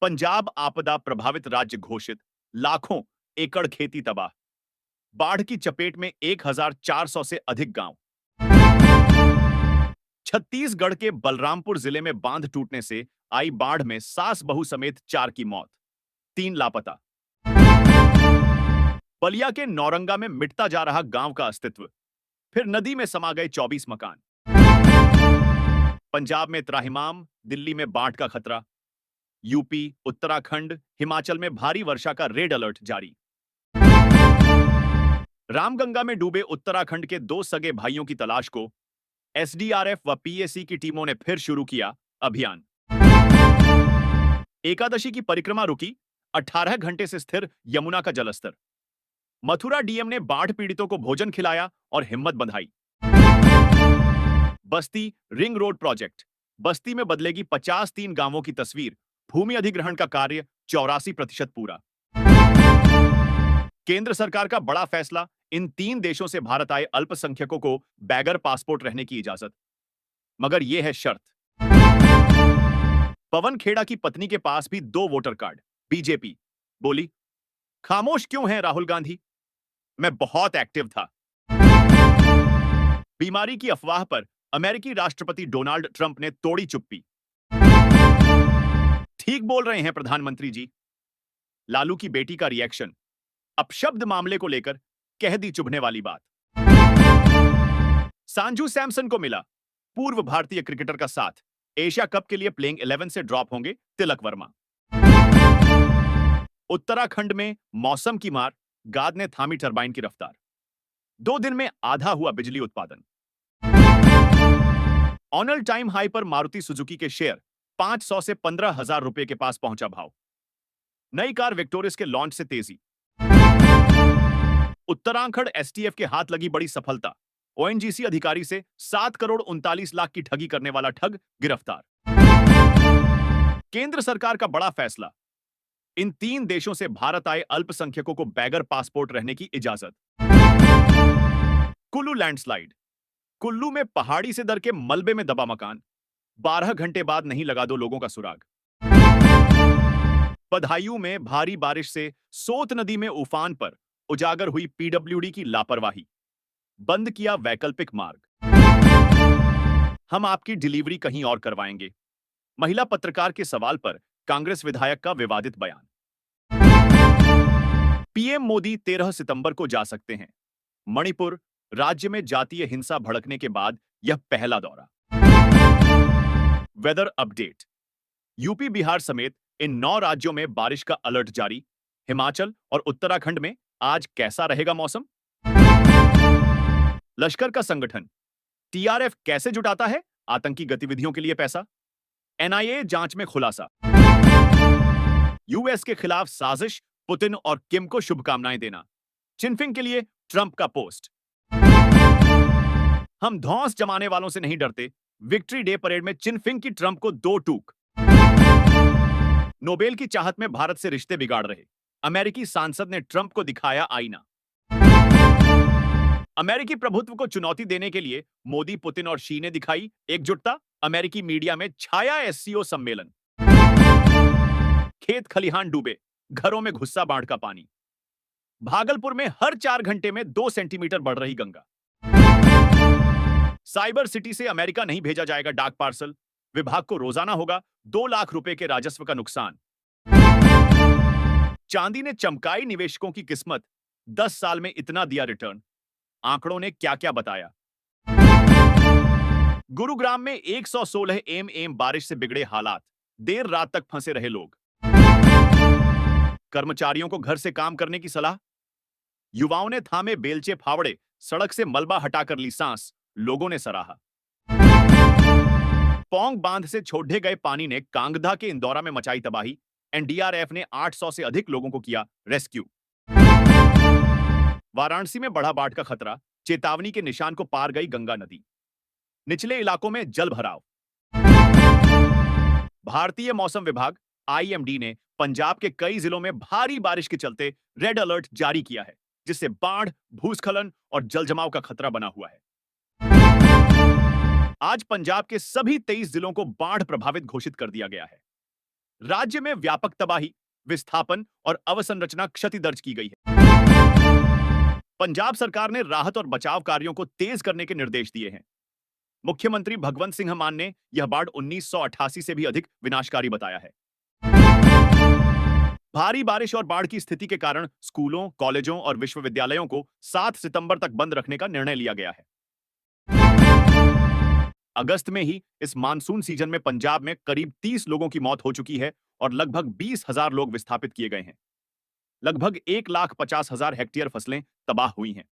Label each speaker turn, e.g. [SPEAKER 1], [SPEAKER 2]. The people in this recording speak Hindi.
[SPEAKER 1] पंजाब आपदा प्रभावित राज्य घोषित, लाखों एकड़ खेती तबाह। बाढ़ की चपेट में 1400 से अधिक गांव। छत्तीसगढ़ के बलरामपुर जिले में बांध टूटने से आई बाढ़ में सास बहू समेत 4 की मौत, 3 लापता। बलिया के नौरंगा में मिटता जा रहा गांव का अस्तित्व, फिर नदी में समा गए 24 मकान। पंजाब में त्राहिमाम, दिल्ली में बाढ़ का खतरा। यूपी, उत्तराखंड, हिमाचल में भारी वर्षा का रेड अलर्ट जारी। रामगंगा में डूबे उत्तराखंड के 2 सगे भाइयों की तलाश को एसडीआरएफ व पीएसी की टीमों ने फिर शुरू किया अभियान। एकादशी की परिक्रमा रुकी, 18 घंटे से स्थिर यमुना का जलस्तर। मथुरा डीएम ने बाढ़ पीड़ितों को भोजन खिलाया और हिम्मत बंधाई। बस्ती रिंग रोड प्रोजेक्ट, बस्ती में बदलेगी 53 गांवों की तस्वीर। भूमि अधिग्रहण का कार्य 84% पूरा। केंद्र सरकार का बड़ा फैसला, इन 3 देशों से भारत आए अल्पसंख्यकों को बैगर पासपोर्ट रहने की इजाजत, मगर यह है शर्त। पवन खेड़ा की पत्नी के पास भी 2 वोटर कार्ड। बीजेपी बोली, खामोश क्यों हैं राहुल गांधी? मैं बहुत एक्टिव था। बीमारी की अफवाह पर अमेरिकी राष्ट्रपति डोनाल्ड ट्रंप ने तोड़ी चुप्पी। ठीक बोल रहे हैं प्रधानमंत्री जी। लालू की बेटी का रिएक्शन, अपशब्द मामले को लेकर कह दी चुभने वाली बात। संजू सैमसन को मिला पूर्व भारतीय क्रिकेटर का साथ। एशिया कप के लिए प्लेइंग 11 से ड्रॉप होंगे तिलक वर्मा। उत्तराखंड में मौसम की मार, गाद ने थामी टरबाइन की रफ्तार। 2 दिन में आधा हुआ बिजली उत्पादन। ऑनल टाइम हाई पर मारुति सुजुकी के शेयर 500 से 15,000 रुपए के पास पहुंचा भाव। नई कार विक्टोरिस के लॉन्च से तेजी। उत्तराखंड एसटीएफ के हाथ लगी बड़ी सफलता। ओएनजीसी अधिकारी से 7 करोड़ 39 लाख की ठगी करने वाला ठग गिरफ्तार। केंद्र सरकार का बड़ा फैसला, इन 3 देशों से भारत आए अल्पसंख्यकों को बैगर पासपोर्ट रहने की इजाजत। कुल्लू लैंडस्लाइड, कुल्लू में पहाड़ी से दर के मलबे में दबा मकान। 12 घंटे बाद नहीं लगा 2 लोगों का सुराग। बदायूं में भारी बारिश से सोत नदी में उफान पर उजागर हुई पीडब्ल्यूडी की लापरवाही। बंद किया वैकल्पिक मार्ग। हम आपकी डिलीवरी कहीं और करवाएंगे। महिला पत्रकार के सवाल पर कांग्रेस विधायक का विवादित बयान। पीएम मोदी 13 सितंबर को जा सकते हैं मणिपुर। राज्य में जातीय हिंसा भड़कने के बाद यह पहला दौरा। वेदर अपडेट, यूपी बिहार समेत इन 9 राज्यों में बारिश का अलर्ट जारी। हिमाचल और उत्तराखंड में आज कैसा रहेगा मौसम? लश्कर का संगठन, टीआरएफ कैसे जुटाता है आतंकी गतिविधियों के लिए पैसा? एनआईए जांच में खुलासा। यूएस के खिलाफ साजिश, पुतिन और किम को शुभकामनाएं देना। चिनफिंग के लिए ट्रंप का पोस्ट। हम धौंस जमाने वालों से नहीं डरते। विक्ट्री डे परेड में चिनफिंग की ट्रंप को 2 टूक। नोबेल की चाहत में भारत से रिश्ते बिगाड़ रहे अमेरिकी सांसद ने ट्रंप को दिखाया आईना। अमेरिकी प्रभुत्व को चुनौती देने के लिए मोदी, पुतिन और शी ने दिखाई एकजुटता। अमेरिकी मीडिया में छाया एससीओ सम्मेलन। खेत खलिहान डूबे, घरों में घुस्सा बाढ़ का पानी। भागलपुर में हर 4 घंटे में 2 सेंटीमीटर बढ़ रही गंगा। साइबर सिटी से अमेरिका नहीं भेजा जाएगा डाक पार्सल। विभाग को रोजाना होगा 2 लाख रुपए के राजस्व का नुकसान। चांदी ने चमकाई निवेशकों की किस्मत। 10 साल में इतना दिया रिटर्न। आंकड़ों ने क्या क्या बताया? गुरुग्राम में 116 mm बारिश से बिगड़े हालात। देर रात तक फंसे रहे लोग। कर्मचारियों को घर से काम करने की सलाह। युवाओं ने थामे बेलचे फावड़े, सड़क से मलबा हटाकर ली सांस। लोगों ने सराहा। पौंग बांध से छोड़े गए पानी ने कांगधा के इंदौरा में मचाई तबाही। एनडीआरएफ ने 800 से अधिक लोगों को किया रेस्क्यू। वाराणसी में बढ़ा बाढ़ का खतरा। चेतावनी के निशान को पार गई गंगा नदी। निचले इलाकों में जल भराव। भारतीय मौसम विभाग आईएमडी ने पंजाब के कई जिलों में भारी बारिश के चलते रेड अलर्ट जारी किया है, जिससे बाढ़, भूस्खलन और जलजमाव का खतरा बना हुआ है। आज पंजाब के सभी 23 जिलों को बाढ़ प्रभावित घोषित कर दिया गया है। राज्य में व्यापक तबाही, विस्थापन और अवसंरचना क्षति दर्ज की गई है। पंजाब सरकार ने राहत और बचाव कार्यों को तेज करने के निर्देश दिए हैं। मुख्यमंत्री भगवंत सिंह मान ने यह बाढ़ 1988 से भी अधिक विनाशकारी बताया है। भारी बारिश और बाढ़ की स्थिति के कारण स्कूलों, कॉलेजों और विश्वविद्यालयों को 7 सितंबर तक बंद रखने का निर्णय लिया गया है। अगस्त में ही इस मानसून सीजन में पंजाब में करीब 30 लोगों की मौत हो चुकी है और लगभग 20,000 लोग विस्थापित किए गए हैं। लगभग 1,50,000 हेक्टेयर फसलें तबाह हुई हैं।